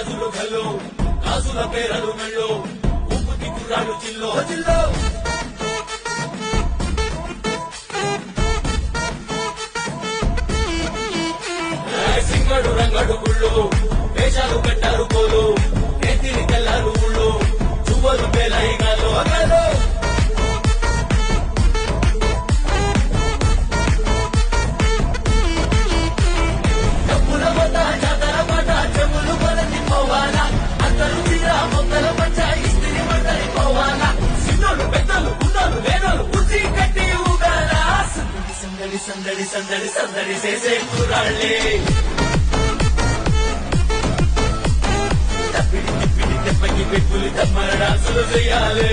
గాజులు గల్లో గాజుల పేరలు మెళ్ళో ఉప్పుకి కుర్రాడు జిల్లో జిల్లో సింగడు రంగడు గుళ్ళు వేషాలు కట్టారు కోలు నేతిని తెల్లారు ఊళ్ళు చువ్వలు పేలాయి గాలో అగాలో డబ్బుల మొత్త జాతర పాట చెవులు కొలది పోవాలా అందరూ తీరా మొక్కల పంచ ఇస్తిరి మంటలి పోవాలా సిన్నోళ్ళు పెద్దలు ఉన్నోళ్ళు లేనోళ్ళు ఉసి కట్టి ఊగాలా సందడి సందడి సందడి సందడి చేసే కుర్రాళ్ళే తప్పిడి తిప్పిడి తెప్పకి పెట్టులు తమ్మర డాన్సులు చేయాలి